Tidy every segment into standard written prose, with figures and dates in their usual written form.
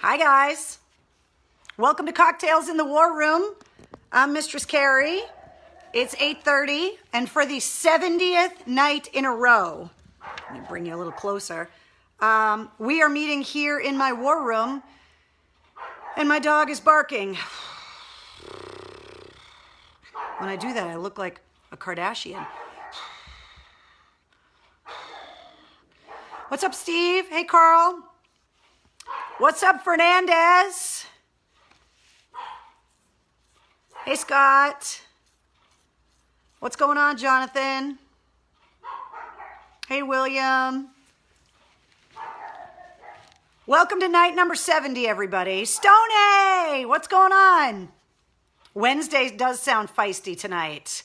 Hi, guys. Welcome to Cocktails in the War Room. I'm Mistress Carrie. It's 8:30, and for the 70th night in a row, let me bring you a little closer, we are meeting here in my war room, and my dog is barking. When I do that, I look like a Kardashian. What's up, Steve? Hey, Carl. What's up, Fernandez? Hey, Scott. What's going on, Jonathan? Hey, William. Welcome to night number 70, everybody. Stoney, what's going on? Wednesday does sound feisty tonight.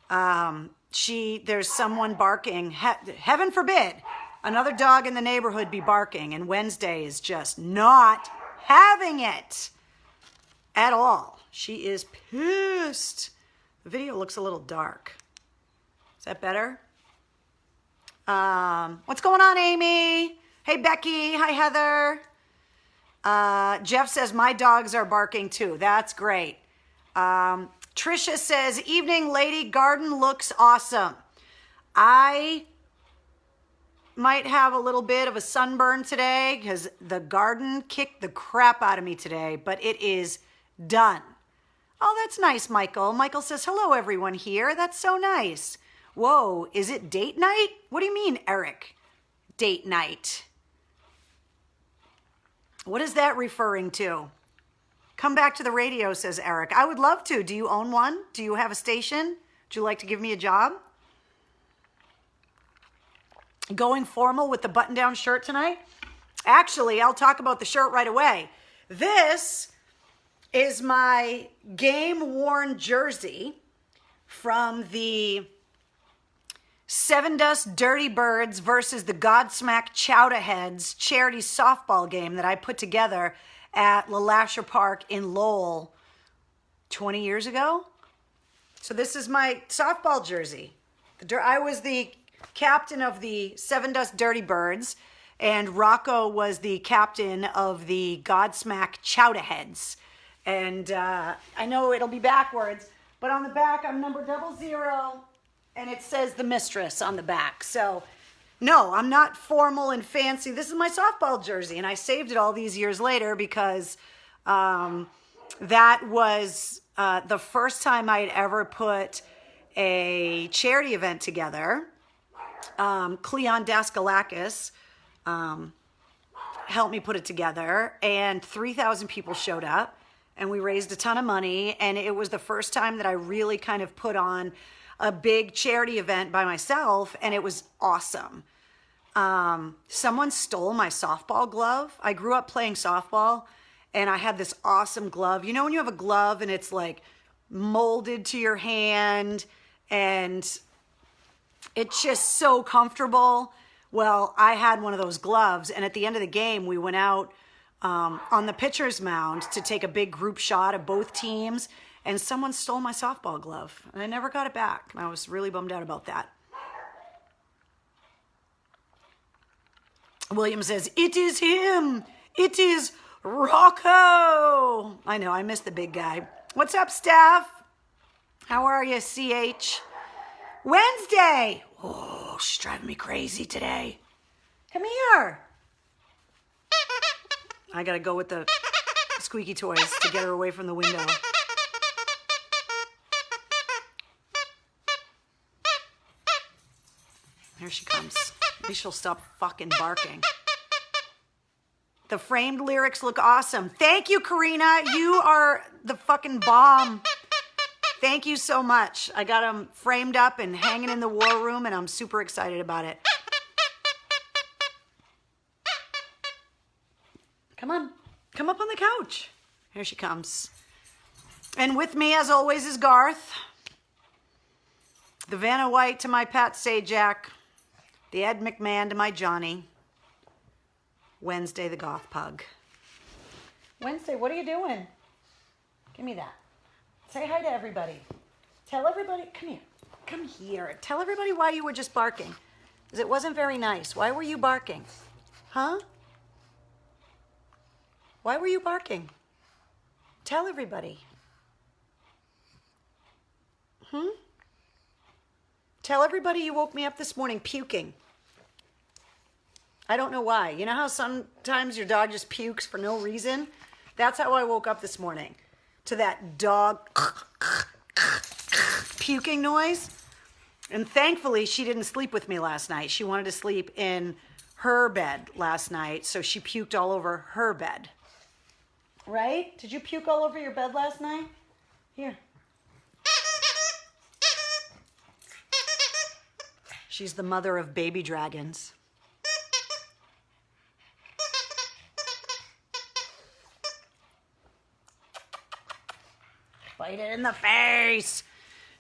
There's someone barking. Heaven forbid another dog in the neighborhood be barking, and Wednesday is just not having it at all. She is pissed. The video looks a little dark. Is that better? What's going on, Amy? Hey, Becky. Hi, Heather. Jeff says, my dogs are barking too. That's great. Trisha says, evening, lady. Garden looks awesome. I might have a little bit of a sunburn today because the garden kicked the crap out of me today, but it is done. Oh, that's nice, Michael. Michael says, hello, everyone here. That's so nice. Whoa, is it date night? What do you mean, Eric? Date night. What is that referring to? Come back to the radio, says Eric. I would love to. Do you own one? Do you have a station? Would you like to give me a job? Going formal with the button-down shirt tonight? Actually, I'll talk about the shirt right away. This is my game-worn jersey from the Seven Dust Dirty Birds versus the Godsmack Chowderheads charity softball game that I put together at LeLasher Park in Lowell 20 years ago. So this is my softball jersey. I was the captain of the Seven Dust Dirty Birds, and Rocco was the captain of the Godsmack Chowderheads. And I know it'll be backwards, but on the back I'm number 00, and it says the Mistress on the back. So no, I'm not formal and fancy. This is my softball jersey, and I saved it all these years later because that was the first time I'd ever put a charity event together. Cleon Daskalakis helped me put it together, and 3,000 people showed up, and we raised a ton of money, and it was the first time that I really kind of put on a big charity event by myself, and it was awesome. Someone stole my softball glove. I grew up playing softball, and I had this awesome glove. You know when you have a glove and it's like molded to your hand and it's just so comfortable? Well, I had one of those gloves, and at the end of the game, we went out on the pitcher's mound to take a big group shot of both teams, and someone stole my softball glove, and I never got it back. I was really bummed out about that. William says, it is him. It is Rocco. I know, I miss the big guy. What's up, Steph? How are you, CH? Wednesday. Oh, she's driving me crazy today. Come here. I got to go with the squeaky toys to get her away from the window. Here she comes. At least she'll stop fucking barking. The framed lyrics look awesome. Thank you, Karina. You are the fucking bomb. Thank you so much. I got them framed up and hanging in the war room, and I'm super excited about it. Come on. Come up on the couch. Here she comes. And with me, as always, is Garth. The Vanna White to my Pat Sajak. The Ed McMahon to my Johnny. Wednesday, the Goth Pug. Wednesday, what are you doing? Give me that. Say hi to everybody. Tell everybody, come here. Come here. Tell everybody why you were just barking. Because it wasn't very nice. Why were you barking? Huh? Why were you barking? Tell everybody. Tell everybody you woke me up this morning puking. I don't know why. You know how sometimes your dog just pukes for no reason? That's how I woke up this morning. To that dog puking noise. And thankfully, she didn't sleep with me last night. She wanted to sleep in her bed last night, so she puked all over her bed. Right? Did you puke all over your bed last night? Here. She's the mother of baby dragons. Bite it in the face.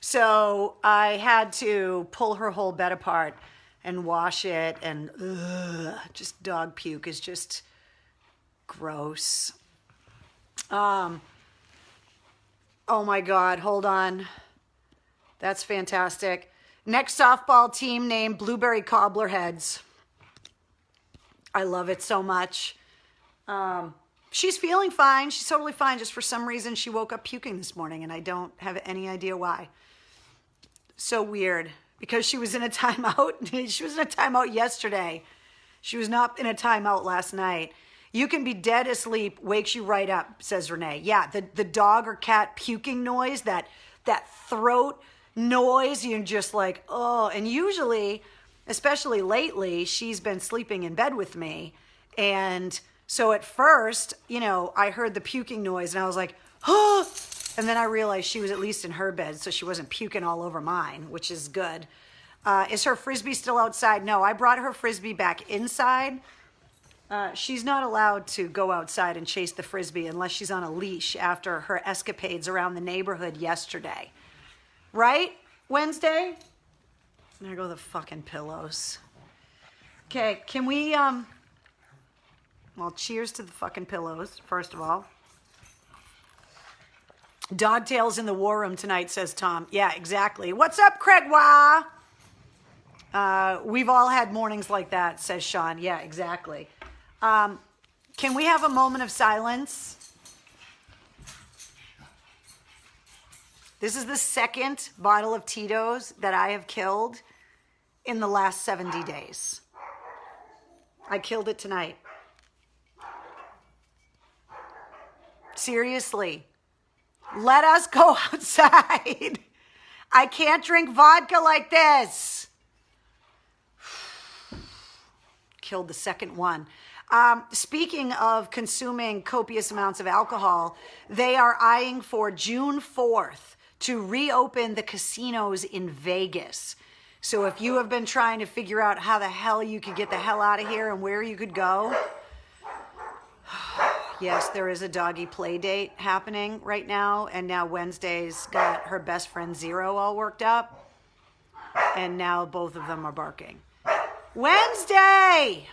So I had to pull her whole bed apart and wash it, and just dog puke is just gross. Oh my God, hold on. That's fantastic. Next softball team named Blueberry Cobblerheads. I love it so much. She's feeling fine. She's totally fine. Just for some reason, she woke up puking this morning, and I don't have any idea why. So weird, because she was in a timeout. She was in a timeout yesterday. She was not in a timeout last night. You can be dead asleep, wakes you right up, says Renee. Yeah, the dog or cat puking noise, that throat noise, you're just like, oh. And usually, especially lately, she's been sleeping in bed with me. And so at first, I heard the puking noise and I was like, oh. And then I realized she was at least in her bed, so she wasn't puking all over mine, which is good. Is her Frisbee still outside? No, I brought her Frisbee back inside. She's not allowed to go outside and chase the Frisbee unless she's on a leash after her escapades around the neighborhood yesterday. Right? Wednesday? There go the fucking pillows. Okay, can we, well, cheers to the fucking pillows, first of all. Dogtails in the war room tonight, says Tom. Yeah, exactly. What's up, Craig Wah? We've all had mornings like that, says Sean. Yeah, exactly. Can we have a moment of silence? This is the second bottle of Tito's that I have killed in the last 70 days. I killed it tonight. Seriously. Let us go outside. I can't drink vodka like this. Killed the second one. Speaking of consuming copious amounts of alcohol, they are eyeing for June 4th to reopen the casinos in Vegas. So if you have been trying to figure out how the hell you could get the hell out of here and where you could go, yes, there is a doggy play date happening right now. And now Wednesday's got her best friend Zero all worked up. And now both of them are barking. Wednesday!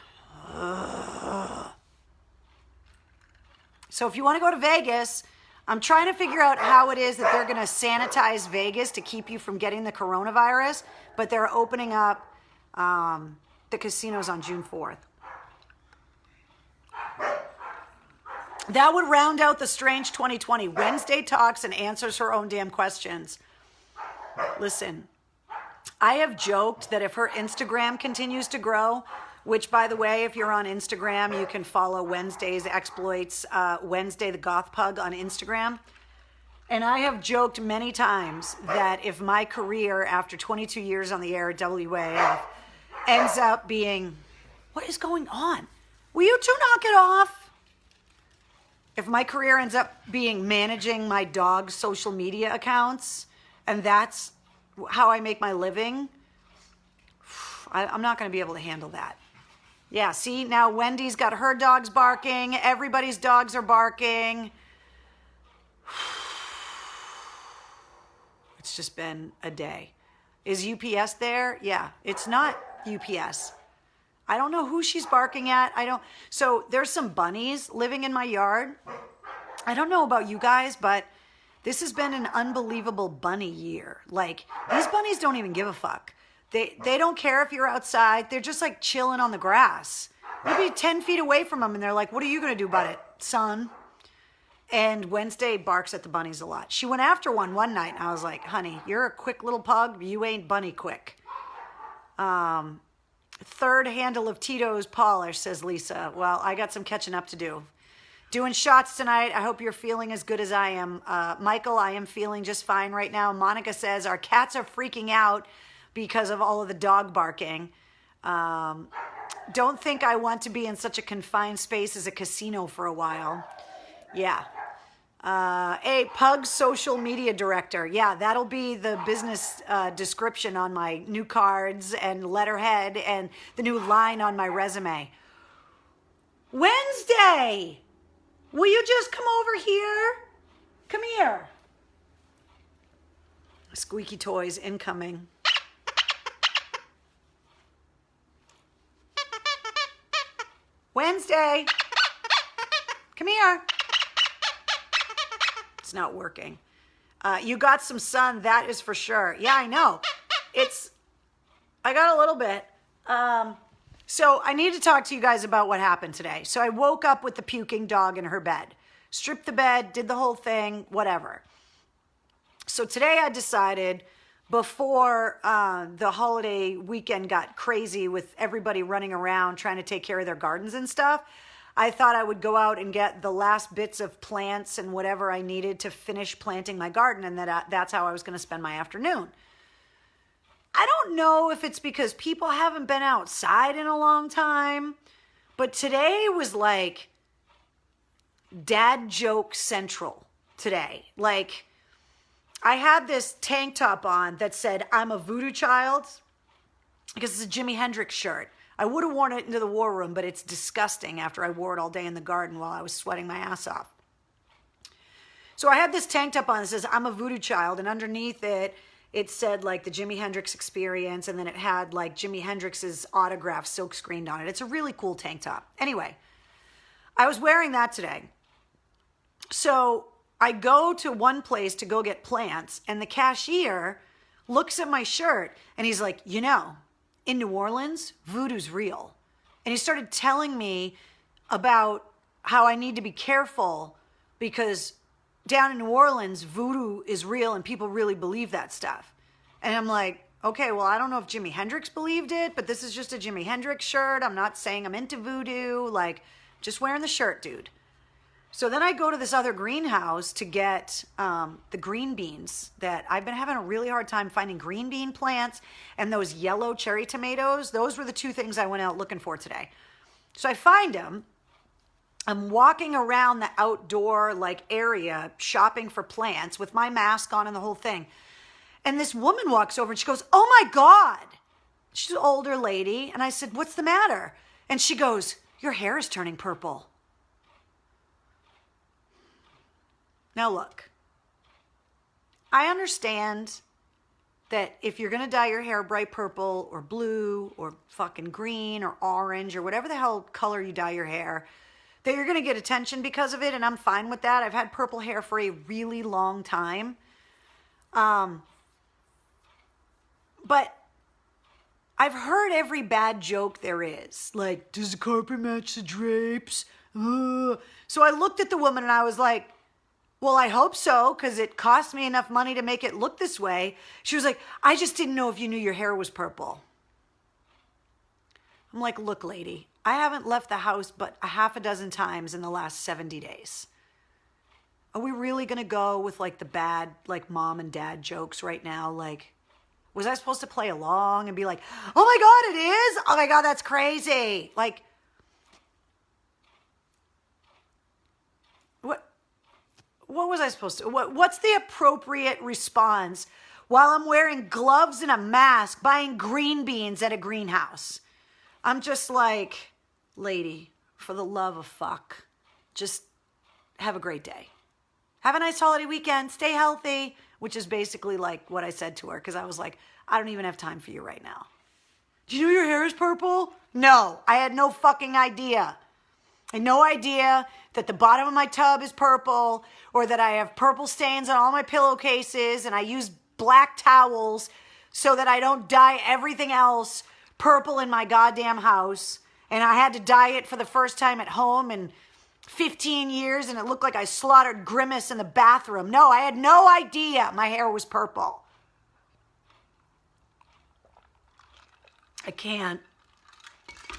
So if you want to go to Vegas, I'm trying to figure out how it is that they're going to sanitize Vegas to keep you from getting the coronavirus. But they're opening up the casinos on June 4th. That would round out the strange 2020. Wednesday talks and answers her own damn questions. Listen, I have joked that if her Instagram continues to grow, which, by the way, if you're on Instagram, you can follow Wednesday's exploits, Wednesday the Goth Pug on Instagram. And I have joked many times that if my career after 22 years on the air at WAF ends up being, what is going on? Will you two knock it off? If my career ends up being managing my dog's social media accounts, and that's how I make my living, I'm not going to be able to handle that. Yeah, see, now Wendy's got her dogs barking. Everybody's dogs are barking. It's just been a day. Is UPS there? Yeah, it's not UPS. I don't know who she's barking at. So there's some bunnies living in my yard. I don't know about you guys, but this has been an unbelievable bunny year. Like, these bunnies don't even give a fuck. They don't care if you're outside. They're just like chilling on the grass. You'll be 10 feet away from them and they're like, what are you going to do about it? son. And Wednesday barks at the bunnies a lot. She went after one night, and I was like, honey, you're a quick little pug. You ain't bunny quick. Third handle of Tito's polish, says Lisa. Well, I got some catching up to do. Doing shots tonight. I hope you're feeling as good as I am. Michael, I am feeling just fine right now. Monica says, our cats are freaking out because of all of the dog barking. Don't think I want to be in such a confined space as a casino for a while. Yeah. A pug social media director. Yeah, that'll be the business description on my new cards and letterhead and the new line on my resume. Wednesday, will you just come over here? Come here. Squeaky toys incoming. Wednesday, come here. It's not working. You got some sun, that is for sure. Yeah, I know. I got a little bit. So I need to talk to you guys about what happened today. So I woke up with the puking dog in her bed. Stripped the bed, did the whole thing, whatever. So today I decided, before the holiday weekend got crazy with everybody running around trying to take care of their gardens and stuff, I thought I would go out and get the last bits of plants and whatever I needed to finish planting my garden, and that's how I was going to spend my afternoon. I don't know if it's because people haven't been outside in a long time, but today was like dad joke central today. Like, I had this tank top on that said, I'm a voodoo child, because it's a Jimi Hendrix shirt. I would have worn it into the war room, but it's disgusting after I wore it all day in the garden while I was sweating my ass off. So I had this tank top on that says, I'm a voodoo child, and underneath it, it said like the Jimi Hendrix Experience, and then it had like Jimi Hendrix's autograph silk screened on it. It's a really cool tank top. Anyway, I was wearing that today. So I go to one place to go get plants, and the cashier looks at my shirt, and he's like, you know, in New Orleans, voodoo's real. And he started telling me about how I need to be careful because down in New Orleans, voodoo is real and people really believe that stuff. And I'm like, okay, well, I don't know if Jimi Hendrix believed it, but this is just a Jimi Hendrix shirt. I'm not saying I'm into voodoo, like, just wearing the shirt, dude. So then I go to this other greenhouse to get the green beans that I've been having a really hard time finding green bean plants, and those yellow cherry tomatoes. Those were the two things I went out looking for today. So I find them. I'm walking around the outdoor like area shopping for plants with my mask on and the whole thing. And this woman walks over and she goes, oh my God. She's an older lady. And I said, what's the matter? And she goes, your hair is turning purple. Now look, I understand that if you're going to dye your hair bright purple or blue or fucking green or orange or whatever the hell color you dye your hair, that you're going to get attention because of it, and I'm fine with that. I've had purple hair for a really long time. But I've heard every bad joke there is. Like, does the carpet match the drapes? So I looked at the woman and I was like, well, I hope so, because it cost me enough money to make it look this way. She was like, I just didn't know if you knew your hair was purple. I'm like, look, lady, I haven't left the house but a half a dozen times in the last 70 days. Are we really going to go with like the bad, like mom and dad jokes right now? Like, was I supposed to play along and be like, oh my God, it is? Oh my God, that's crazy. Like, what was I supposed to, what's the appropriate response while I'm wearing gloves and a mask, buying green beans at a greenhouse? I'm just like, lady, for the love of fuck, just have a great day. Have a nice holiday weekend. Stay healthy, which is basically like what I said to her, because I was like, I don't even have time for you right now. Do you know your hair is purple? No, I had no fucking idea. I had no idea that the bottom of my tub is purple, or that I have purple stains on all my pillowcases, and I use black towels so that I don't dye everything else purple in my goddamn house. And I had to dye it for the first time at home in 15 years and it looked like I slaughtered Grimace in the bathroom. No, I had no idea my hair was purple. I can't.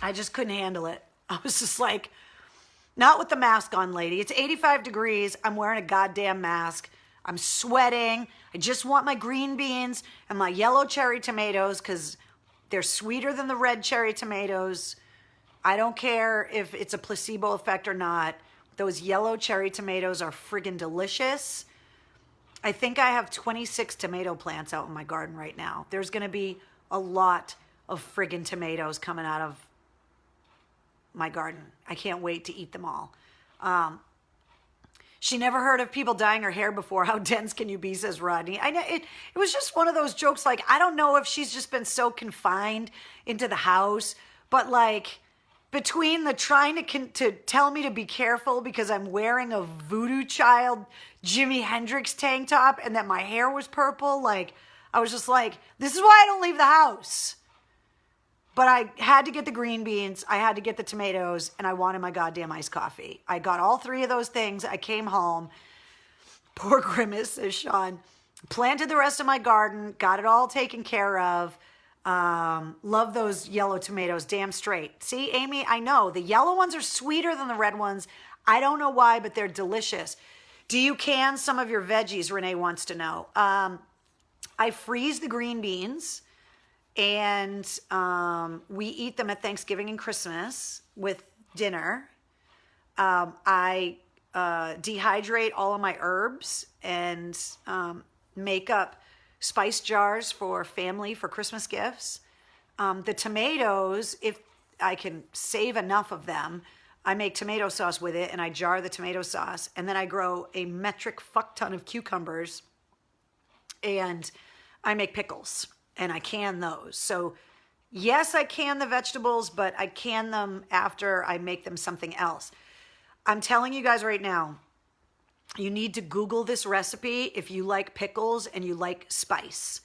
I just couldn't handle it. I was just like, not with the mask on, lady. It's 85 degrees. I'm wearing a goddamn mask. I'm sweating. I just want my green beans and my yellow cherry tomatoes because they're sweeter than the red cherry tomatoes. I don't care if it's a placebo effect or not. Those yellow cherry tomatoes are friggin' delicious. I think I have 26 tomato plants out in my garden right now. There's going to be a lot of friggin' tomatoes coming out of my garden. I can't wait to eat them all. She never heard of people dyeing her hair before. How dense can you be, says Rodney. I know it was just one of those jokes. Like, I don't know if she's just been so confined into the house, but like between the trying to tell me to be careful because I'm wearing a Voodoo Child Jimi Hendrix tank top and that my hair was purple, like I was just like, this is why I don't leave the house. But I had to get the green beans, I had to get the tomatoes, and I wanted my goddamn iced coffee. I got all three of those things. I came home. Poor Grimace, says Sean. Planted the rest of my garden, got it all taken care of. Love those yellow tomatoes, damn straight. See, Amy, I know. The yellow ones are sweeter than the red ones. I don't know why, but they're delicious. Do you can some of your veggies, Renee wants to know. I freeze the green beans. And we eat them at Thanksgiving and Christmas with dinner. I dehydrate all of my herbs and make up spice jars for family for Christmas gifts. The tomatoes, if I can save enough of them, I make tomato sauce with it and I jar the tomato sauce. And then I grow a metric fuck ton of cucumbers and I make pickles. And I can those. So yes, I can the vegetables, but I can them after I make them something else. I'm telling you guys right now, you need to Google this recipe if you like pickles and you like spice.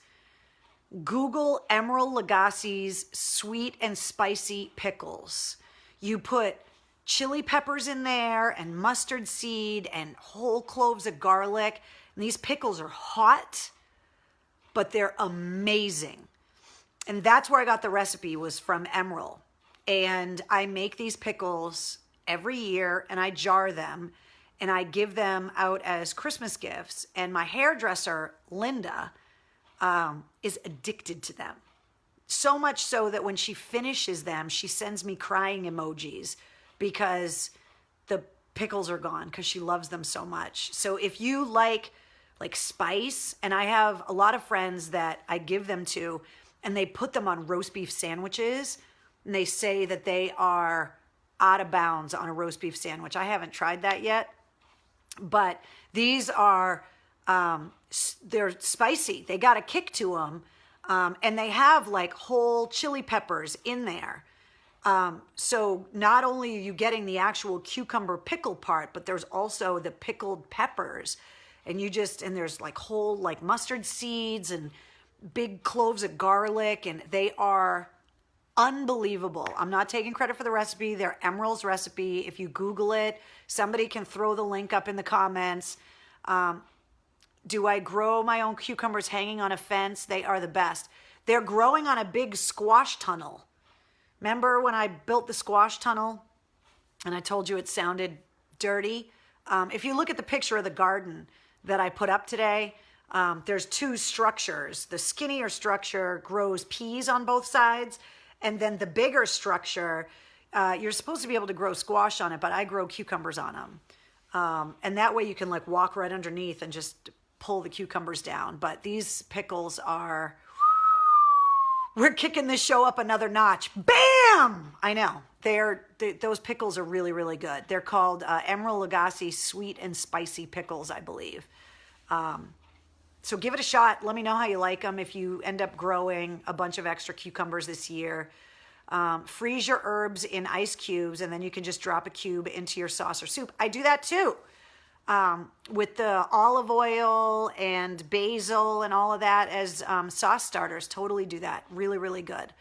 Google Emeril Lagasse's sweet and spicy pickles. You put chili peppers in there and mustard seed and whole cloves of garlic. And these pickles are hot, but they're amazing. And that's where I got the recipe, was from Emeril. And I make these pickles every year and I jar them and I give them out as Christmas gifts. And my hairdresser, Linda, is addicted to them. So much so that when she finishes them, she sends me crying emojis because the pickles are gone because she loves them so much. So if you like spice, and I have a lot of friends that I give them to, and they put them on roast beef sandwiches, and they say that they are out of bounds on a roast beef sandwich. I haven't tried that yet, but these are, they're spicy. They got a kick to them, and they have like whole chili peppers in there. So not only are you getting the actual cucumber pickle part, but there's also the pickled peppers. And there's like whole like mustard seeds and big cloves of garlic, and they are unbelievable. I'm not taking credit for the recipe. They're Emeril's recipe. If you Google it, somebody can throw the link up in the comments. Do I grow my own cucumbers hanging on a fence? They are the best. They're growing on a big squash tunnel. Remember when I built the squash tunnel and I told you it sounded dirty? If you look at the picture of the garden that I put up today, there's two structures. The skinnier structure grows peas on both sides, and then the bigger structure, you're supposed to be able to grow squash on it, but I grow cucumbers on them. And that way you can like walk right underneath and just pull the cucumbers down. But these pickles are, we're kicking this show up another notch. Bam! I know. Those pickles are really, really good. They're called Emeril Lagasse Sweet and Spicy Pickles, I believe. So give it a shot. Let me know how you like them if you end up growing a bunch of extra cucumbers this year. Freeze your herbs in ice cubes, and then you can just drop a cube into your sauce or soup. I do that too. With the olive oil and basil and all of that as sauce starters. Totally do that. Really, really good.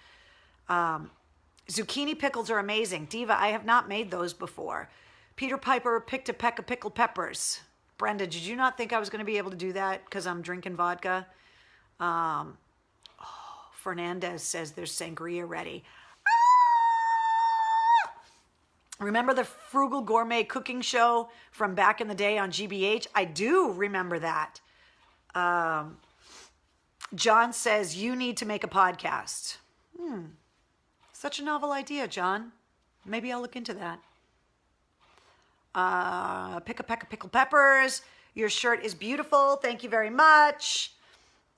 Zucchini pickles are amazing. Diva, I have not made those before. Peter Piper picked a peck of pickled peppers. Brenda, did you not think I was going to be able to do that because I'm drinking vodka? Fernandez says there's sangria ready. Remember the Frugal Gourmet cooking show from back in the day on GBH? I do remember that. John says, you need to make a podcast. Such a novel idea, John. Maybe I'll look into that. Pick a peck of pickled peppers. Your shirt is beautiful. Thank you very much.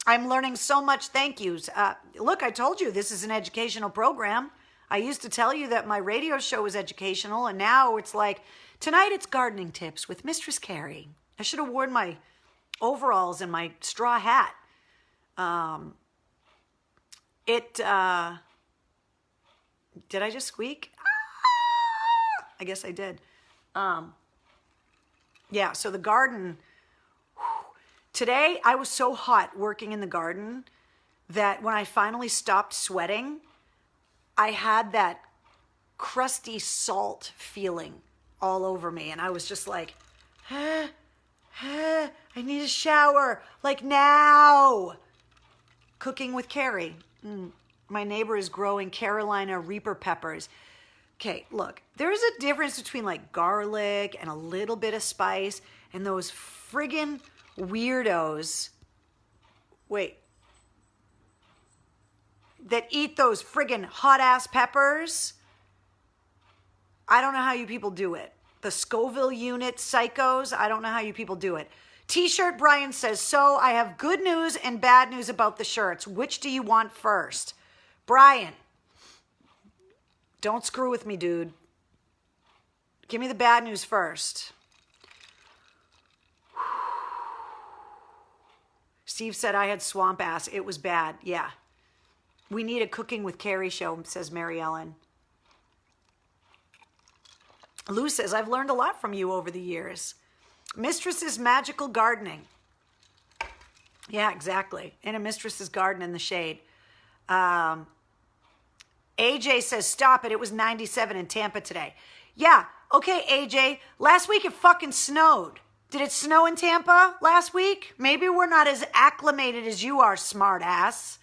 I'm learning so much. Thank yous. Look, I told you this is an educational program. I used to tell you that my radio show was educational, and now it's like, tonight it's gardening tips with Mistress Carrie. I should have worn my overalls and my straw hat. Did I just squeak? I guess I did. Yeah, so the garden, today I was so hot working in the garden that when I finally stopped sweating, I had that crusty salt feeling all over me. And I was just like, I need a shower, like now. Cooking with Carrie. My neighbor is growing Carolina Reaper peppers. Okay, look, there's a difference between like garlic and a little bit of spice and those friggin' weirdos. Wait. That eat those friggin' hot ass peppers. I don't know how you people do it. The Scoville unit psychos, I don't know how you people do it. T-shirt Brian says, so I have good news and bad news about the shirts. Which do you want first? Brian, don't screw with me, dude. Give me the bad news first. Steve said I had swamp ass. It was bad. Yeah. We need a Cooking with Carrie show, says Mary Ellen. Lou says, I've learned a lot from you over the years. Mistress's Magical Gardening. Yeah, exactly. In a mistress's garden in the shade. AJ says, stop it. It was 97 in Tampa today. Yeah, okay, AJ. Last week it fucking snowed. Did it snow in Tampa last week? Maybe we're not as acclimated as you are, smart ass.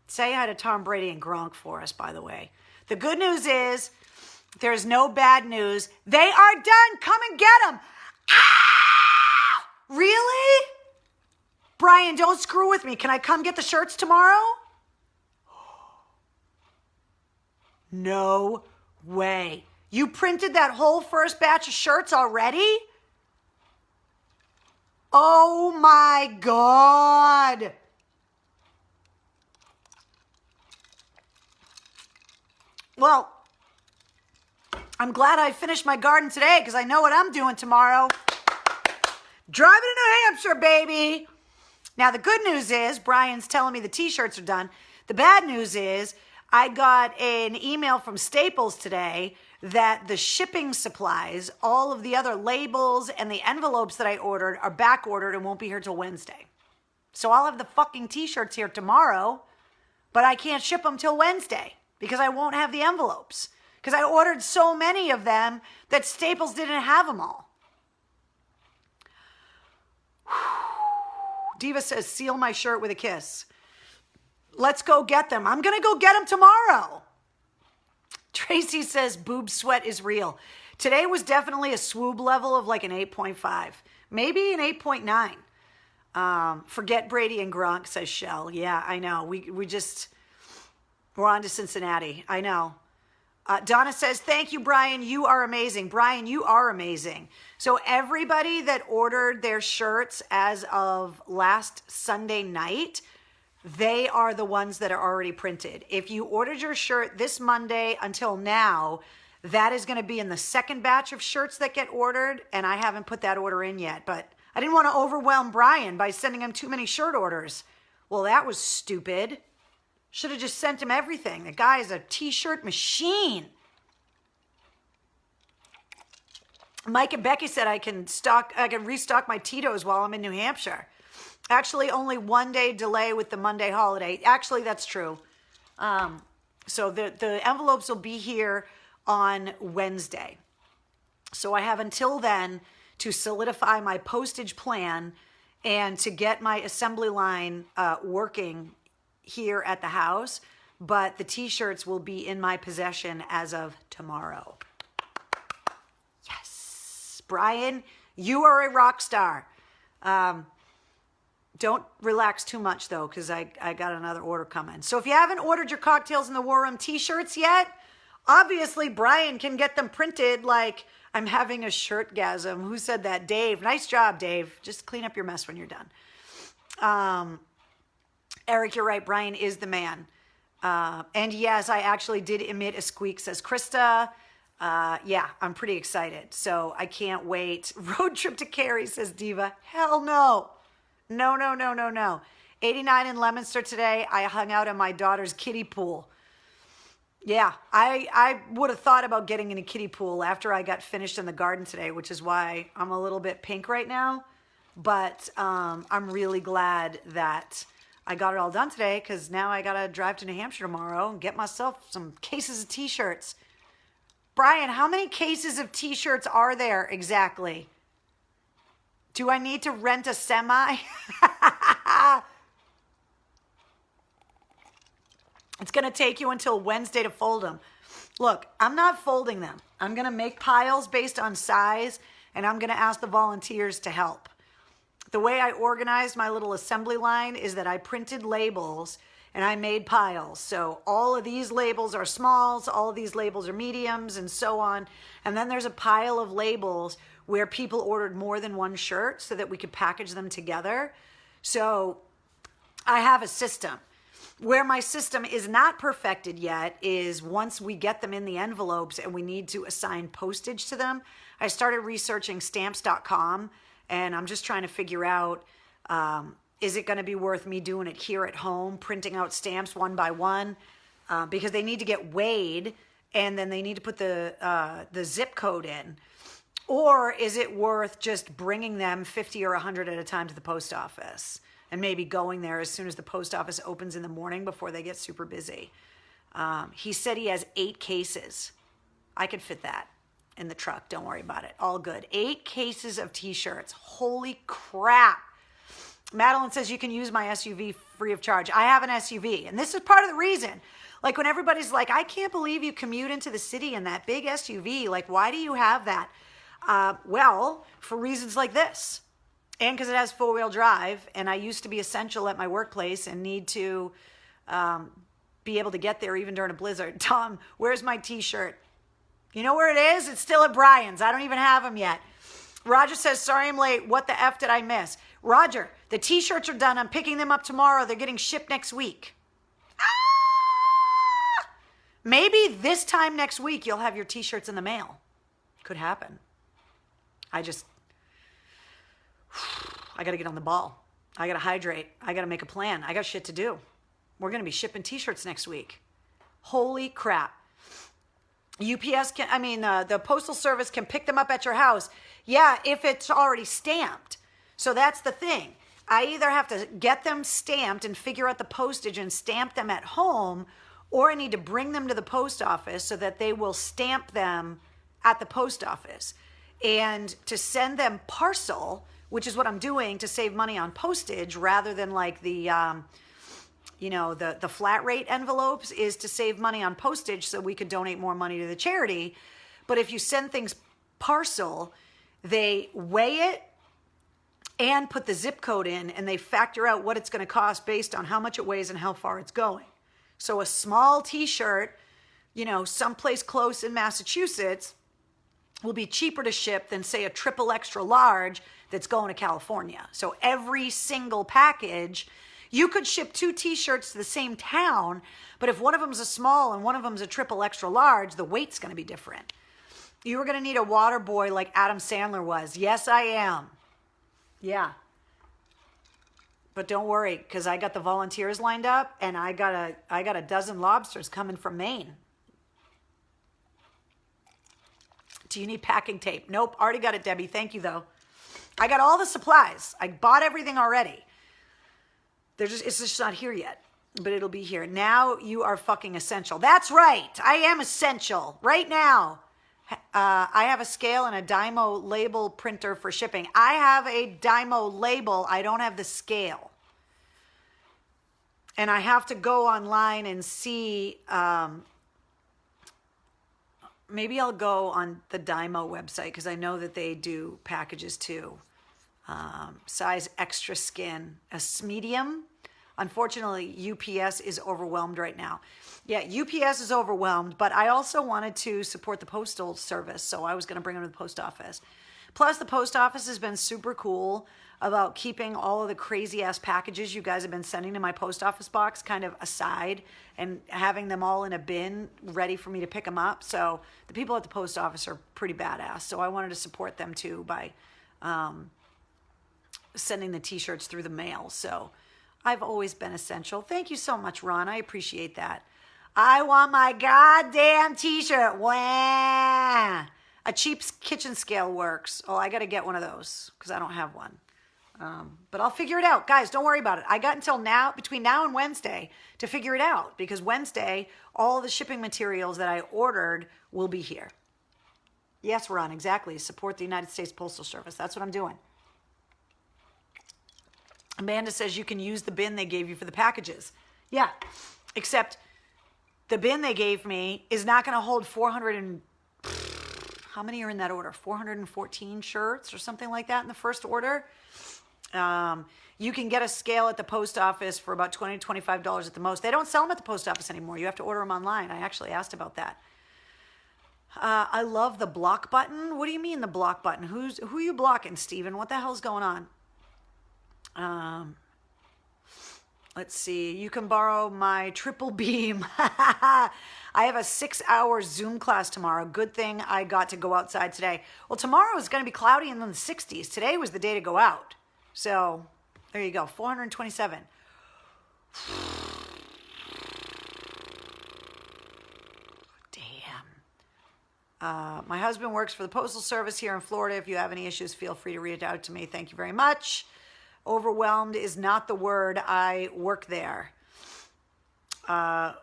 Say hi to Tom Brady and Gronk for us, by the way. The good news is there's no bad news. They are done. Come and get them. Ah! Really? Brian, don't screw with me. Can I come get the shirts tomorrow? No way. You printed that whole first batch of shirts already? Oh my God. Well, I'm glad I finished my garden today because I know what I'm doing tomorrow. Driving to New Hampshire, baby. Now, the good news is Brian's telling me the t-shirts are done. The bad news is I got an email from Staples today that the shipping supplies, all of the other labels and the envelopes that I ordered are back ordered and won't be here till Wednesday. So I'll have the fucking t-shirts here tomorrow, but I can't ship them till Wednesday because I won't have the envelopes. Because I ordered so many of them that Staples didn't have them all. Diva says, seal my shirt with a kiss. Let's go get them. I'm going to go get them tomorrow. Tracy says, boob sweat is real. Today was definitely a swoob level of like an 8.5. Maybe an 8.9. Forget Brady and Gronk, says Shell. Yeah, I know. We're on to Cincinnati. I know. Donna says, thank you, Brian. You are amazing. Brian, you are amazing. So everybody that ordered their shirts as of last Sunday night, they are the ones that are already printed. If you ordered your shirt this Monday until now, that is going to be in the second batch of shirts that get ordered, and I haven't put that order in yet. But I didn't want to overwhelm Brian by sending him too many shirt orders. Well, that was stupid. Should have just sent him everything. The guy is a t-shirt machine. Mike and Becky said I can restock my Tito's while I'm in New Hampshire. Actually, only 1 day delay with the Monday holiday. Actually, that's true. So the envelopes will be here on Wednesday. So I have until then to solidify my postage plan and to get my assembly line working here at the house. But the t-shirts will be in my possession as of tomorrow. Yes. Brian, you are a rock star. Don't relax too much, though, because I got another order coming. So if you haven't ordered your Cocktails in the War Room t-shirts yet, obviously Brian can get them printed like I'm having a shirtgasm. Who said that? Dave. Nice job, Dave. Just clean up your mess when you're done. Eric, you're right. Brian is the man. And yes, I actually did emit a squeak, says Krista. Yeah, I'm pretty excited. So I can't wait. Road trip to Cary, says Diva. Hell no. No, no, no, no, no. 89 in Leominster today. I hung out in my daughter's kiddie pool. Yeah, I would have thought about getting in a kiddie pool after I got finished in the garden today, which is why I'm a little bit pink right now. But I'm really glad that I got it all done today, because now I got to drive to New Hampshire tomorrow and get myself some cases of t-shirts. Brian, how many cases of t-shirts are there exactly? Do I need to rent a semi? It's going to take you until Wednesday to fold them. Look, I'm not folding them. I'm going to make piles based on size, and I'm going to ask the volunteers to help. The way I organized my little assembly line is that I printed labels and I made piles. So all of these labels are smalls, all of these labels are mediums, and so on. And then there's a pile of labels where people ordered more than one shirt so that we could package them together. So I have a system. Where my system is not perfected yet is once we get them in the envelopes and we need to assign postage to them. I started researching stamps.com, and I'm just trying to figure out, is it going to be worth me doing it here at home, printing out stamps one by one, because they need to get weighed and then they need to put the zip code in. Or is it worth just bringing them 50 or 100 at a time to the post office and maybe going there as soon as the post office opens in the morning before they get super busy? He said he has 8 cases. I could fit that in the truck. Don't worry about it. All good. 8 cases of t-shirts. Holy crap. Madeline says you can use my SUV free of charge. I have an SUV, and this is part of the reason. Like when everybody's like, I can't believe you commute into the city in that big SUV. Like, why do you have that? Well, for reasons like this, and because it has 4-wheel drive, and I used to be essential at my workplace and need to be able to get there even during a blizzard. Tom, where's my t-shirt? You know where it is? It's still at Brian's. I don't even have them yet. Roger says, sorry I'm late. What the F did I miss? Roger, the t-shirts are done. I'm picking them up tomorrow. They're getting shipped next week. Maybe this time next week you'll have your t-shirts in the mail. Could happen. I got to get on the ball. I got to hydrate. I got to make a plan. I got shit to do. We're going to be shipping t-shirts next week. Holy crap. UPS the Postal Service can pick them up at your house. Yeah, if it's already stamped. So that's the thing. I either have to get them stamped and figure out the postage and stamp them at home, or I need to bring them to the post office so that they will stamp them at the post office. And to send them parcel, which is what I'm doing to save money on postage rather than like the flat rate envelopes, is to save money on postage so we could donate more money to the charity. But if you send things parcel, they weigh it and put the zip code in, and they factor out what it's going to cost based on how much it weighs and how far it's going. So a small t-shirt, someplace close in Massachusetts will be cheaper to ship than, say, a triple extra large that's going to California. So every single package, you could ship 2 t-shirts to the same town, but if one of them's a small and one of them's a triple extra large, the weight's going to be different. You were going to need a water boy like Adam Sandler was. Yes, I am. Yeah. But don't worry, because I got the volunteers lined up, and I got a dozen lobsters coming from Maine. Do you need packing tape? Nope, already got it, Debbie. Thank you, though. I got all the supplies. I bought everything already. It's just not here yet, but it'll be here. Now you are fucking essential. That's right. I am essential right now. I have a scale and a Dymo label printer for shipping. I have a Dymo label. I don't have the scale. And I have to go online and see, maybe I'll go on the Dymo website because I know that they do packages too. Size extra skin, a medium. Unfortunately, UPS is overwhelmed right now. Yeah, UPS is overwhelmed, but I also wanted to support the postal service, so I was going to bring them to the post office. Plus, the post office has been super cool about keeping all of the crazy ass packages you guys have been sending to my post office box kind of aside and having them all in a bin ready for me to pick them up. So the people at the post office are pretty badass. So I wanted to support them too by sending the t-shirts through the mail. So I've always been essential. Thank you so much, Ron. I appreciate that. I want my goddamn t-shirt. Wah! A cheap kitchen scale works. Oh, I got to get one of those because I don't have one. But I'll figure it out. Guys, don't worry about it. I got until now, between now and Wednesday, to figure it out because Wednesday, all the shipping materials that I ordered will be here. Yes, Ron, exactly. Support the United States Postal Service. That's what I'm doing. Amanda says you can use the bin they gave you for the packages. Yeah, except the bin they gave me is not going to hold 400 and... How many are in that order? 414 shirts or something like that in the first order. You can get a scale at the post office for about $20 to $25 at the most. They don't sell them at the post office anymore. You have to order them online. I actually asked about that. I love the block button. What do you mean the block button? Who are you blocking, Steven? What the hell's going on? Let's see. You can borrow my triple beam. I have a 6-hour Zoom class tomorrow. Good thing I got to go outside today. Well, tomorrow is going to be cloudy and in the 60s. Today was the day to go out. So there you go. 427. Damn. My husband works for the Postal Service here in Florida. If you have any issues, feel free to reach out to me. Thank you very much. Overwhelmed is not the word. I work there.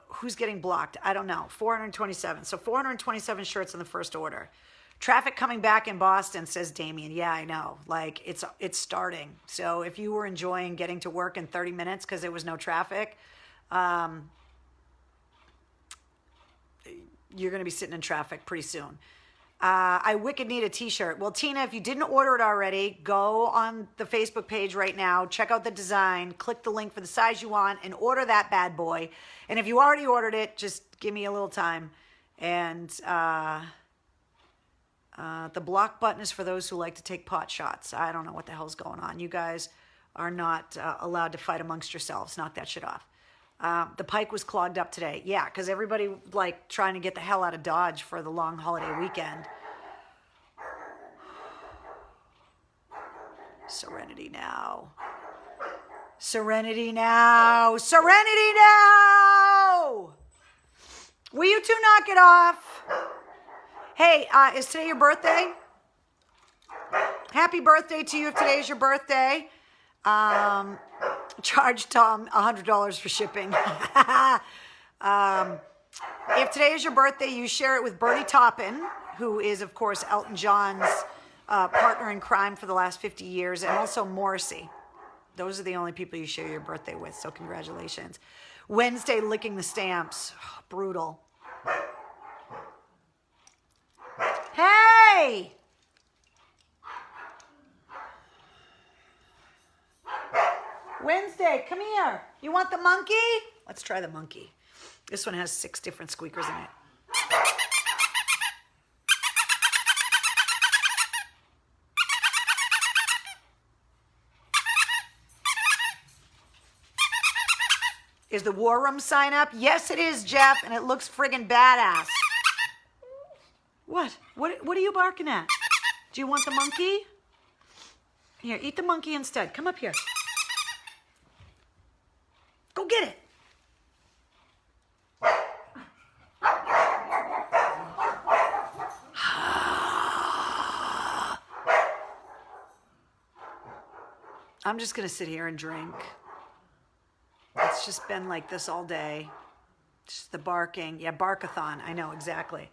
Who's getting blocked? I don't know. 427. So 427 shirts in the first order. Traffic coming back in Boston, says Damien. Yeah, I know. Like, it's starting. So if you were enjoying getting to work in 30 minutes because there was no traffic, you're going to be sitting in traffic pretty soon. I wicked need a t-shirt. Well, Tina, if you didn't order it already, go on the Facebook page right now, check out the design, click the link for the size you want, and order that bad boy. And if you already ordered it, just give me a little time. And the block button is for those who like to take pot shots. I don't know what the hell's going on. You guys are not allowed to fight amongst yourselves. Knock that shit off. The Pike was clogged up today. Yeah, because everybody like trying to get the hell out of Dodge for the long holiday weekend. Serenity now. Serenity now. Serenity now. Will you two knock it off? Hey, is today your birthday? Happy birthday to you if today is your birthday. Charge Tom $100 for shipping. If today is your birthday, you share it with Bernie Taupin, who is, of course, Elton John's partner in crime for the last 50 years, and also Morrissey. Those are the only people you share your birthday with, so congratulations. Wednesday, licking the stamps. Oh, brutal. Hey! Wednesday, come here. You want the monkey? Let's try the monkey. This one has 6 different squeakers in it. Is the War Room sign up? Yes, it is, Jeff, and it looks friggin' badass. What? What are you barking at? Do you want the monkey? Here, eat the monkey instead. Come up here. Go get it. I'm just going to sit here and drink. It's just been like this all day. Just the barking. Yeah, barkathon. I know, exactly.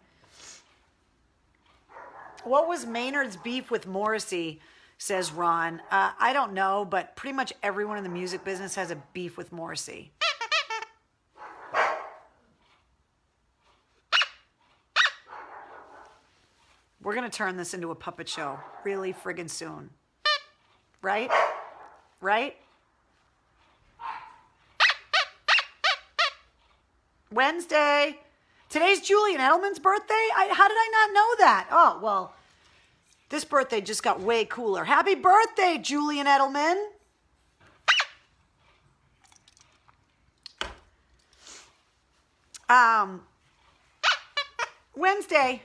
What was Maynard's beef with Morrissey, says Ron. I don't know, but pretty much everyone in the music business has a beef with Morrissey. We're going to turn this into a puppet show really friggin' soon. Right? Right? Wednesday. Today's Julian Edelman's birthday? How did I not know that? Oh, well, this birthday just got way cooler. Happy birthday, Julian Edelman. Wednesday.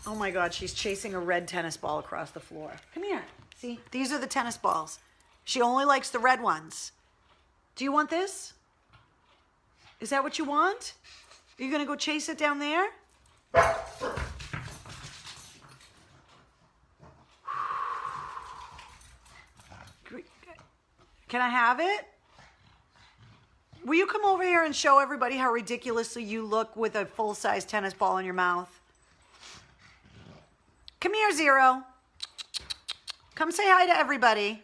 Oh my God, she's chasing a red tennis ball across the floor. Come here. See, these are the tennis balls. She only likes the red ones. Do you want this? Is that what you want? Are you going to go chase it down there? Can I have it? Will you come over here and show everybody how ridiculously you look with a full-size tennis ball in your mouth? Come here, Zero. Come say hi to everybody.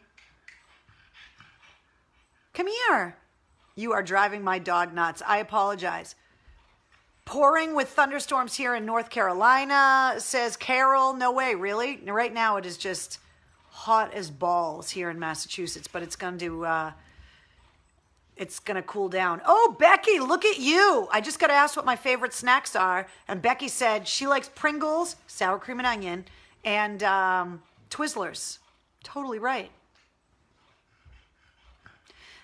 Come here. You are driving my dog nuts. I apologize. Pouring with thunderstorms here in North Carolina, says Carol. No way, really? Right now it is just hot as balls here in Massachusetts, but it's going to cool down. Oh, Becky, look at you. I just got asked what my favorite snacks are, and Becky said she likes Pringles, sour cream and onion, and Twizzlers. Totally right.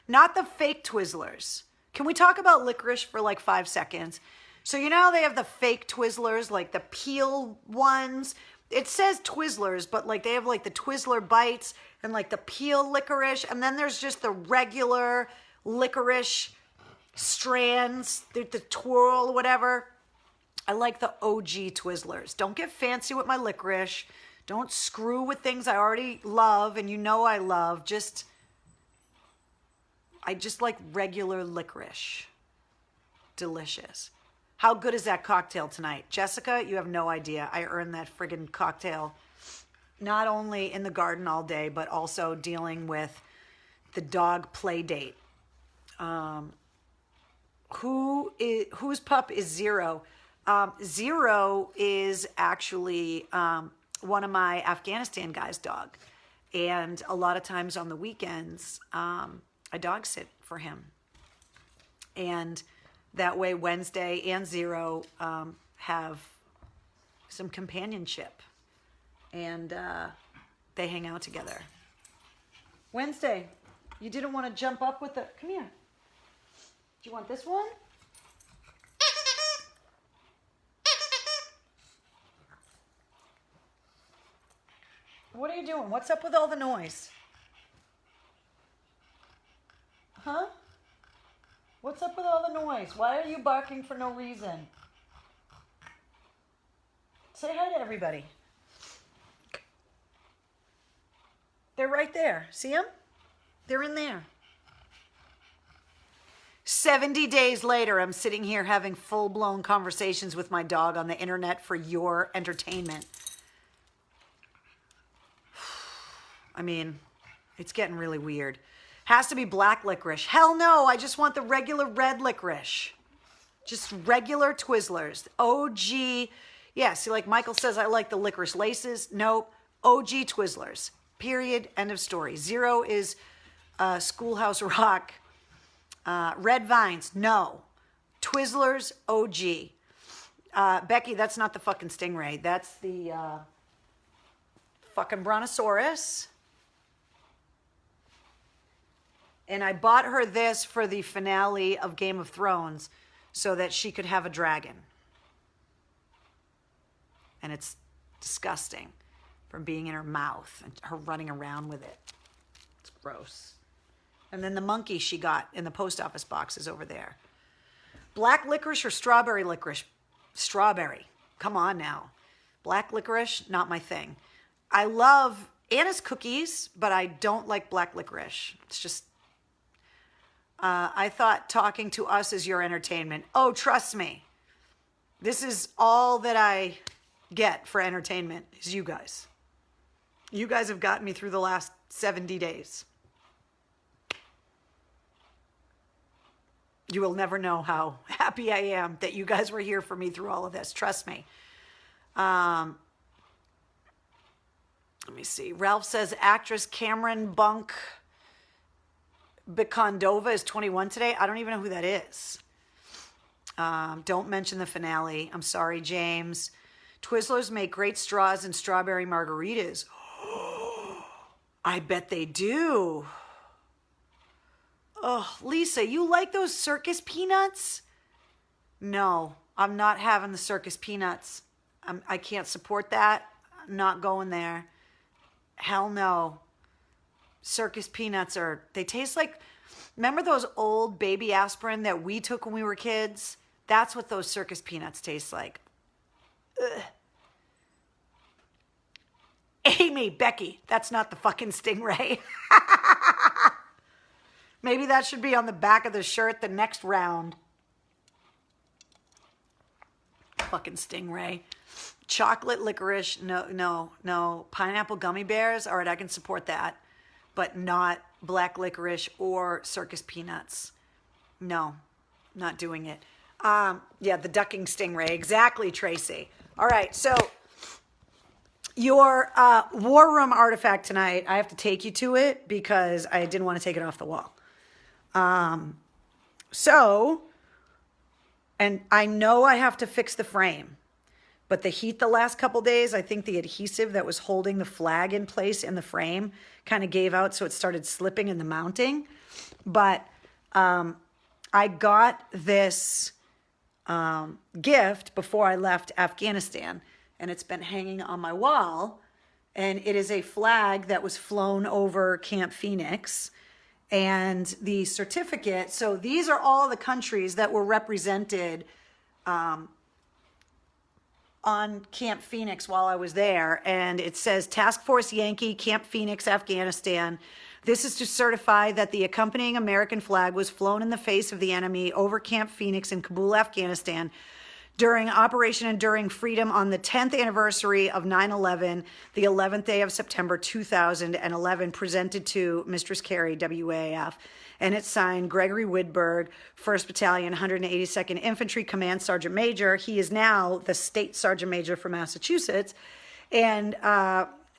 Not the fake Twizzlers. Can we talk about licorice for like 5 seconds? So you know how they have the fake Twizzlers, like the peel ones? It says Twizzlers, but like they have like the Twizzler bites and like the peel licorice, and then there's just the regular licorice strands, the twirl, whatever. I like the OG Twizzlers. Don't get fancy with my licorice. Don't screw with things I already love and you know I love. I just like regular licorice. Delicious. How good is that cocktail tonight? Jessica, you have no idea. I earned that friggin' cocktail not only in the garden all day, but also dealing with the dog play date. Whose pup is Zero? Zero is actually one of my Afghanistan guy's dog. And a lot of times on the weekends, I dog sit for him. And that way Wednesday and Zero have some companionship. And they hang out together. Wednesday, you didn't want to jump up with the... Come here. Do you want this one? What are you doing? What's up with all the noise? Huh? What's up with all the noise? Why are you barking for no reason? Say hi to everybody. They're right there. See them? They're in there. 70 days later, I'm sitting here having full-blown conversations with my dog on the internet for your entertainment. I mean, it's getting really weird. Has to be black licorice. Hell no, I just want the regular red licorice. Just regular Twizzlers. OG. Yeah, see, like Michael says, I like the licorice laces. Nope. OG Twizzlers. Period. End of story. Zero is Schoolhouse Rock. Red Vines. No. Twizzlers. OG. Becky, that's not the fucking Stingray. That's the fucking Brontosaurus. And I bought her this for the finale of Game of Thrones so that she could have a dragon. And it's disgusting from being in her mouth and her running around with it. It's gross. And then the monkey she got in the post office box is over there. Black licorice or strawberry licorice? Strawberry. Come on now. Black licorice, not my thing. I love Anna's cookies, but I don't like black licorice. It's just... I thought talking to us is your entertainment. Oh, trust me. This is all that I get for entertainment is you guys. You guys have gotten me through the last 70 days. You will never know how happy I am that you guys were here for me through all of this. Trust me. Let me see. Ralph says actress Cameron Bunk Bikondova is 21 today. I don't even know who that is. Don't mention the finale. I'm sorry, James. Twizzlers make great straws and strawberry margaritas. I bet they do. Oh, Lisa, you like those circus peanuts? No, I'm not having the circus peanuts. I can't support that. I'm not going there. Hell no. Circus peanuts they taste like, remember those old baby aspirin that we took when we were kids? That's what those circus peanuts taste like. Ugh. Amy, Becky, that's not the fucking Stingray. Maybe that should be on the back of the shirt the next round. Fucking Stingray. Chocolate licorice, no. Pineapple gummy bears, all right, I can support that. But not black licorice or circus peanuts. No, not doing it. Yeah, the ducking stingray. Exactly, Tracy. All right, so your War Room artifact tonight, I have to take you to it because I didn't want to take it off the wall. And I know I have to fix the frame, but the heat the last couple days, I think the adhesive that was holding the flag in place in the frame kind of gave out, so it started slipping in the mounting. But I got this gift before I left Afghanistan, and it's been hanging on my wall, and it is a flag that was flown over Camp Phoenix. And the certificate, so these are all the countries that were represented on Camp Phoenix while I was there. And it says Task Force Yankee, Camp Phoenix, Afghanistan. This is to certify that the accompanying American flag was flown in the face of the enemy over Camp Phoenix in Kabul, Afghanistan, during Operation Enduring Freedom on the 10th anniversary of 9/11, the 11th day of September 2011, presented to Mistress Carey, WAF, and it's signed Gregory Widberg, 1st Battalion, 182nd Infantry Command Sergeant Major. He is now the State Sergeant Major for Massachusetts, and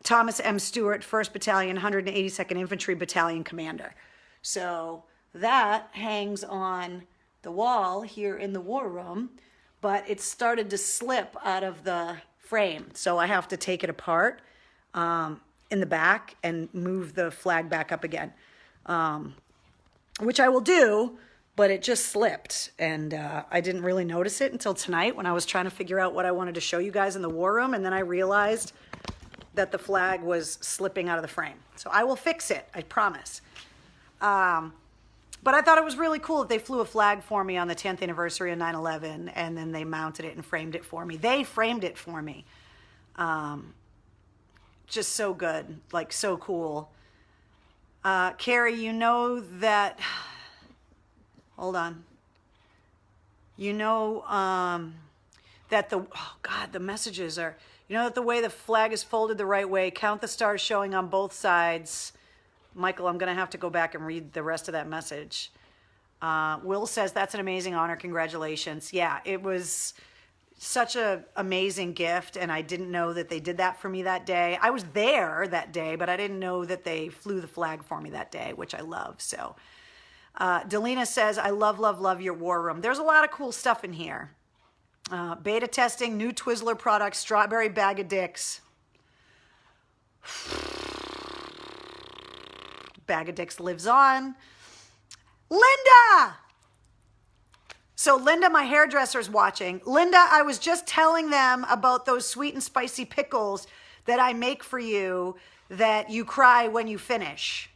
Thomas M. Stewart, 1st Battalion, 182nd Infantry Battalion Commander. So that hangs on the wall here in the War Room, but it started to slip out of the frame. So I have to take it apart in the back and move the flag back up again, which I will do, but it just slipped. And I didn't really notice it until tonight when I was trying to figure out what I wanted to show you guys in the War Room. And then I realized that the flag was slipping out of the frame. So I will fix it, I promise. But I thought it was really cool that they flew a flag for me on the 10th anniversary of 9/11, and then they mounted it and framed it for me. They framed it for me. Just so good, like so cool. Carrie, you know that, hold on. You know that the messages are, you know that the way the flag is folded the right way, count the stars showing on both sides. Michael, I'm going to have to go back and read the rest of that message. Will says, that's an amazing honor. Congratulations. Yeah, it was such an amazing gift, and I didn't know that they did that for me that day. I was there that day, but I didn't know that they flew the flag for me that day, which I love. So Delina says, I love, love, love your War Room. There's a lot of cool stuff in here. Beta testing, new Twizzler products, strawberry bag of dicks. Bag of Dicks lives on. Linda! So Linda, my hairdresser's watching. Linda, I was just telling them about those sweet and spicy pickles that I make for you that you cry when you finish.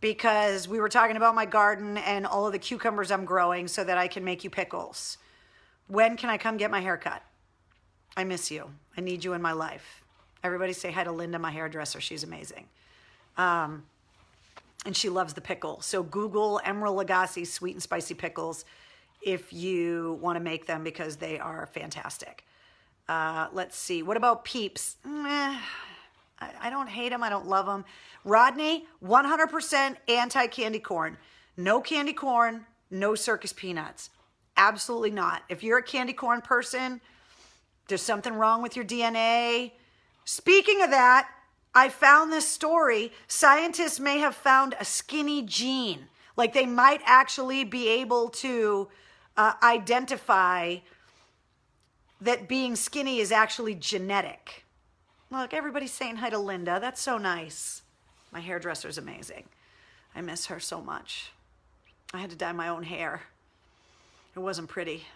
Because we were talking about my garden and all of the cucumbers I'm growing so that I can make you pickles. When can I come get my hair cut? I miss you. I need you in my life. Everybody say hi to Linda, my hairdresser. She's amazing. And she loves the pickle. So Google Emerald Lagasse sweet and spicy pickles if you want to make them, because they are fantastic. Let's see. What about Peeps? I don't hate them. I don't love them. Rodney, 100% anti-candy corn. No candy corn, no circus peanuts. Absolutely not. If you're a candy corn person, there's something wrong with your DNA. Speaking of that, I found this story. Scientists may have found a skinny gene. Like they might actually be able to identify that being skinny is actually genetic. Look, everybody's saying hi to Linda. That's so nice. My hairdresser's amazing. I miss her so much. I had to dye my own hair. It wasn't pretty.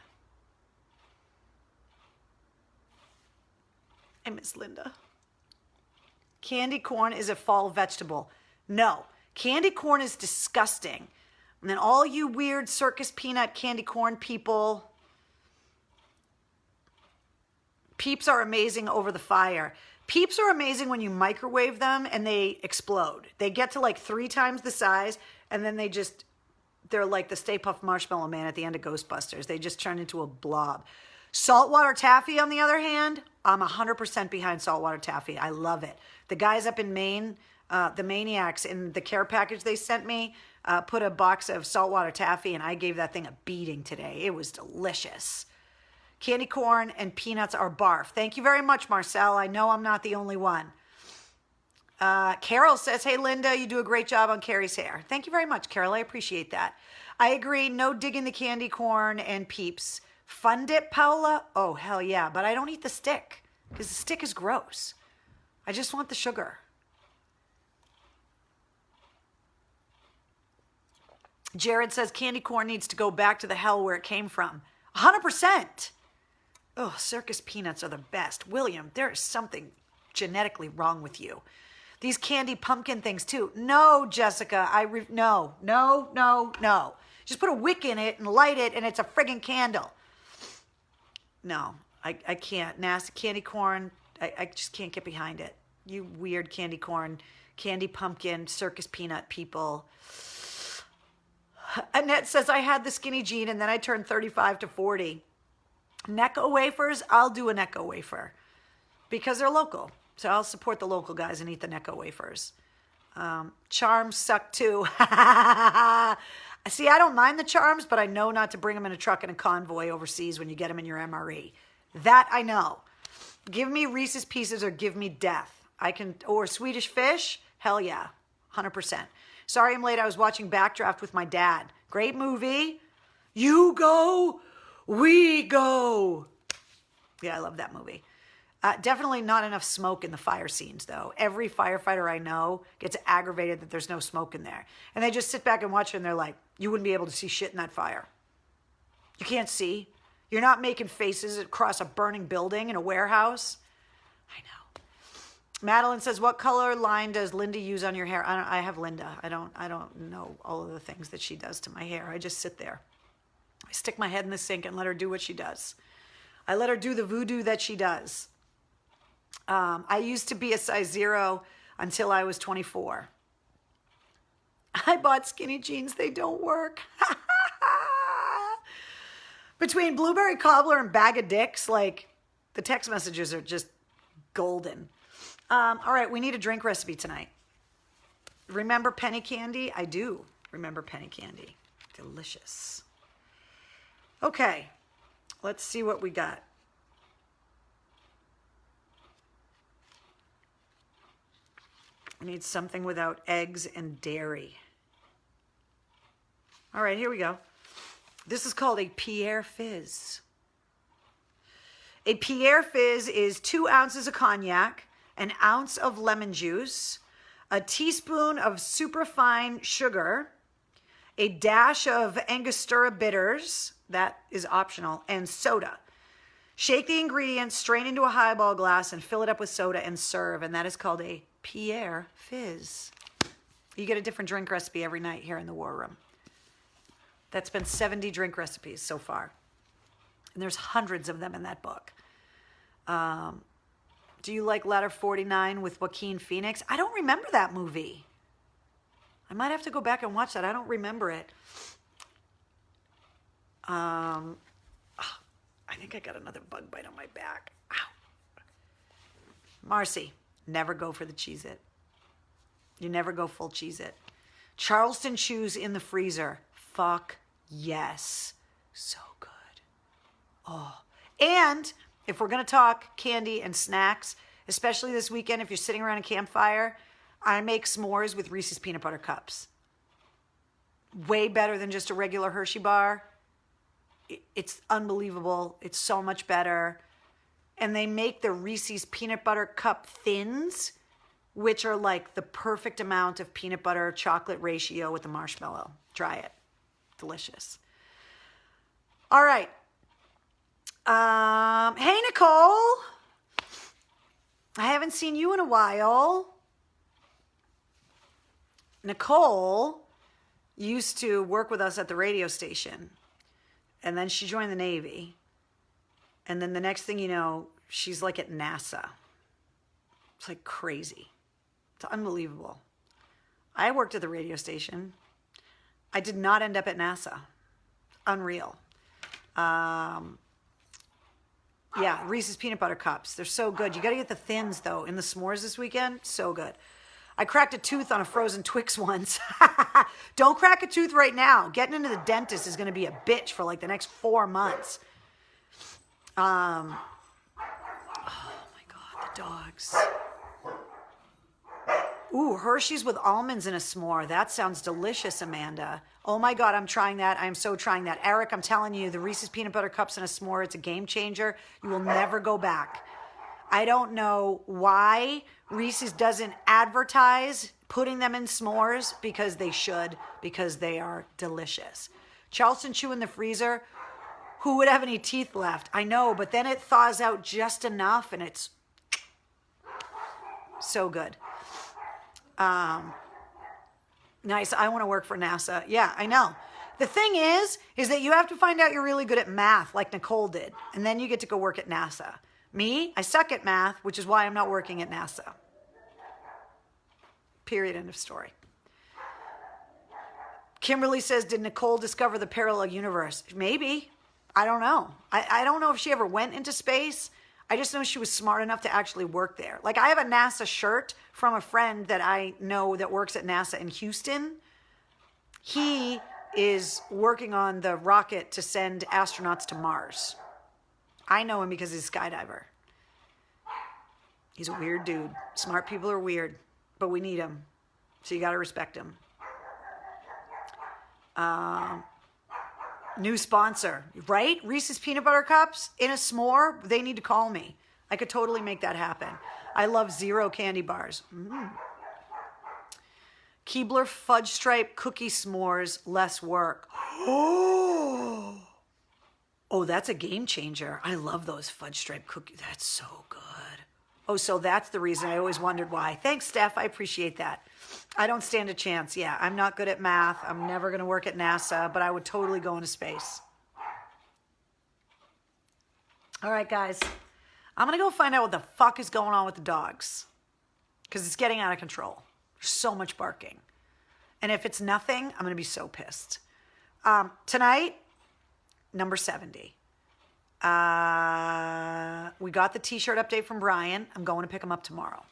I miss Linda. Candy corn is a fall vegetable. No, candy corn is disgusting. And then all you weird circus peanut candy corn people, Peeps are amazing over the fire. Peeps are amazing when you microwave them and they explode. They get to like 3 times the size and then they're like the Stay Puft Marshmallow Man at the end of Ghostbusters. They just turn into a blob. Saltwater taffy, on the other hand, I'm 100% behind saltwater taffy. I love it. The guys up in Maine, the Maniacs, in the care package they sent me, put a box of saltwater taffy, and I gave that thing a beating today. It was delicious. Candy corn and peanuts are barf. Thank you very much, Marcel. I know I'm not the only one. Carol says, hey, Linda, you do a great job on Carrie's hair. Thank you very much, Carol. I appreciate that. I agree. No digging the candy corn and Peeps. Fun dip, Paula? Oh, hell yeah. But I don't eat the stick because the stick is gross. I just want the sugar. Jared says candy corn needs to go back to the hell where it came from. 100%. Oh, circus peanuts are the best. William, there is something genetically wrong with you. These candy pumpkin things too. No, Jessica, no. Just put a wick in it and light it and it's a friggin' candle. No, I can't. Nasty candy corn, I just can't get behind it. You weird candy corn, candy pumpkin, circus peanut people. Annette says, I had the skinny gene and then I turned 35 to 40. Necco wafers, I'll do a Necco wafer because they're local. So I'll support the local guys and eat the Necco wafers. Charms suck too. See, I don't mind the charms, but I know not to bring them in a truck in a convoy overseas when you get them in your MRE. That I know. Give me Reese's Pieces or give me death. Or Swedish Fish, hell yeah, 100%. Sorry I'm late, I was watching Backdraft with my dad. Great movie. You go, we go. Yeah, I love that movie. Definitely not enough smoke in the fire scenes, though. Every firefighter I know gets aggravated that there's no smoke in there. And they just sit back and watch it, and they're like, you wouldn't be able to see shit in that fire. You can't see. You're not making faces across a burning building in a warehouse. I know. Madeline says, what color line does Linda use on your hair? I have Linda. I don't know all of the things that she does to my hair. I just sit there. I stick my head in the sink and let her do what she does. I let her do the voodoo that she does. I used to be a size 0 until I was 24. I bought skinny jeans. They don't work. Between Blueberry Cobbler and Bag of Dicks, like, the text messages are just golden. All right, we need a drink recipe tonight. Remember penny candy? I do remember penny candy. Delicious. Okay, let's see what we got. I need something without eggs and dairy. All right, here we go. This is called a Pierre Fizz. A Pierre Fizz is 2 ounces of cognac, an ounce of lemon juice, a teaspoon of superfine sugar, a dash of Angostura bitters, that is optional, and soda. Shake the ingredients, strain into a highball glass, and fill it up with soda and serve, and that is called a Pierre Fizz. You get a different drink recipe every night here in the War Room. That's been 70 drink recipes so far. And there's hundreds of them in that book. Do you like Ladder 49 with Joaquin Phoenix? I don't remember that movie. I might have to go back and watch that. I don't remember it. I think I got another bug bite on my back. Ow. Marcy, never go for the Cheez-It. You never go full Cheez-It. Charleston Chews in the freezer. Fuck yes. So good. Oh. And if we're going to talk candy and snacks, especially this weekend, if you're sitting around a campfire, I make s'mores with Reese's Peanut Butter Cups. Way better than just a regular Hershey bar. It's unbelievable. It's so much better. And they make the Reese's Peanut Butter Cup Thins, which are like the perfect amount of peanut butter chocolate ratio with the marshmallow. Try it. Delicious. All right. Hey, Nicole. I haven't seen you in a while. Nicole used to work with us at the radio station, and then she joined the Navy. And then the next thing you know, she's like at NASA. It's like crazy. It's unbelievable. I worked at the radio station. I did not end up at NASA. Unreal. Yeah, Reese's Peanut Butter Cups. They're so good. You got to get the Thins, though, in the s'mores this weekend. So good. I cracked a tooth on a frozen Twix once. Don't crack a tooth right now. Getting into the dentist is going to be a bitch for like the next 4 months. Oh, my God, the dogs. Ooh, Hershey's with almonds in a s'more. That sounds delicious, Amanda. Oh my God, I'm trying that. I'm so trying that. Eric, I'm telling you, the Reese's Peanut Butter Cups in a s'more, it's a game changer. You will never go back. I don't know why Reese's doesn't advertise putting them in s'mores, because they should, because they are delicious. Charleston Chew in the freezer. Who would have any teeth left? I know, but then it thaws out just enough and it's so good. Nice. I want to work for NASA. Yeah, I know. The thing is that you have to find out you're really good at math like Nicole did. And then you get to go work at NASA. Me, I suck at math, which is why I'm not working at NASA. Period. End of story. Kimberly says, did Nicole discover the parallel universe? Maybe. I don't know. I don't know if she ever went into space. I just know she was smart enough to actually work there. Like, I have a NASA shirt from a friend that I know that works at NASA in Houston. He is working on the rocket to send astronauts to Mars. I know him because he's a skydiver. He's a weird dude. Smart people are weird, but we need him. So you got to respect him. New sponsor, right? Reese's Peanut Butter Cups in a s'more. They need to call me. I could totally make that happen. I love zero candy bars. Keebler Fudge Stripe Cookie S'mores, less work. Oh, that's a game changer. I love those Fudge Stripe cookies. That's so good. Oh, so that's the reason. I always wondered why. Thanks, Steph. I appreciate that. I don't stand a chance. Yeah, I'm not good at math. I'm never going to work at NASA, but I would totally go into space. All right, guys. I'm going to go find out what the fuck is going on with the dogs, because it's getting out of control. There's so much barking. And if it's nothing, I'm going to be so pissed. Tonight, number 70. We got the t-shirt update from Brian. I'm going to pick him up tomorrow.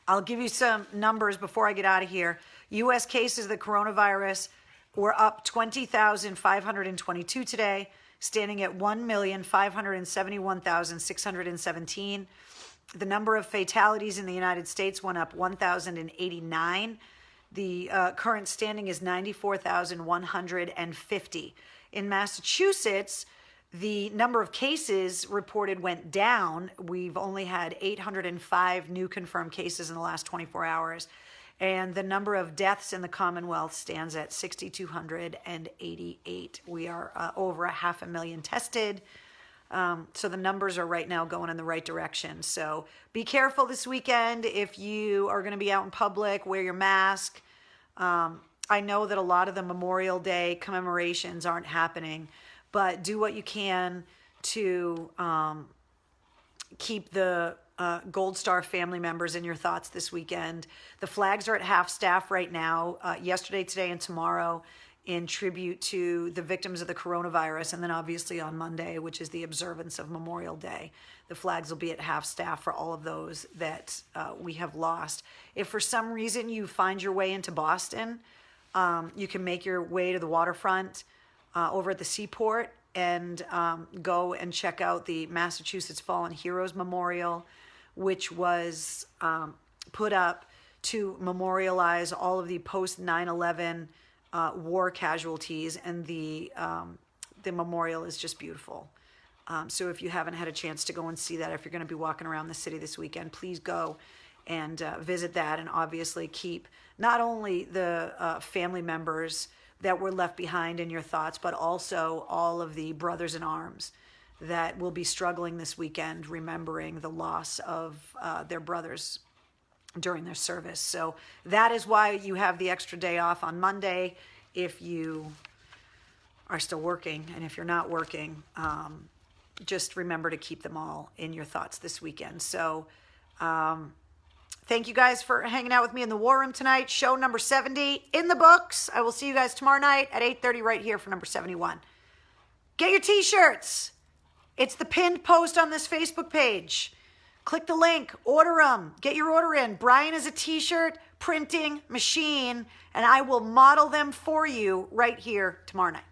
I'll give you some numbers before I get out of here. U.S. cases of the coronavirus were up 20,522 today, standing at 1,571,617. The number of fatalities in the United States went up 1,089. The current standing is 94,150. In Massachusetts, the number of cases reported went down. We've only had 805 new confirmed cases in the last 24 hours. And the number of deaths in the Commonwealth stands at 6,288. We are over 500,000 tested. So the numbers are right now going in the right direction. So be careful this weekend. If you are going to be out in public, wear your mask. I know that a lot of the Memorial Day commemorations aren't happening, but do what you can to keep the Gold Star family members in your thoughts this weekend. The flags are at half staff right now, yesterday, today, and tomorrow. in tribute to the victims of the coronavirus. And then obviously on Monday, which is the observance of Memorial Day, the flags will be at half staff for all of those that we have lost. If for some reason you find your way into Boston, you can make your way to the waterfront over at the seaport and go and check out the Massachusetts Fallen Heroes Memorial, which was put up to memorialize all of the post 9/11 war casualties, and the memorial is just beautiful. So if you haven't had a chance to go and see that, if you're going to be walking around the city this weekend, please go and visit that, and obviously keep not only the family members that were left behind in your thoughts, but also all of the brothers in arms that will be struggling this weekend, remembering the loss of their brothers during their service. So that is why you have the extra day off on Monday if you are still working. And if you're not working, just remember to keep them all in your thoughts this weekend. So thank you guys for hanging out with me in the War Room tonight. Show number 70 in the books. I will see you guys tomorrow night at 8:30 right here for number 71. Get your t-shirts. It's the pinned post on this Facebook page. Click the link, order them, get your order in. Brian is a t-shirt printing machine, and I will model them for you right here tomorrow night.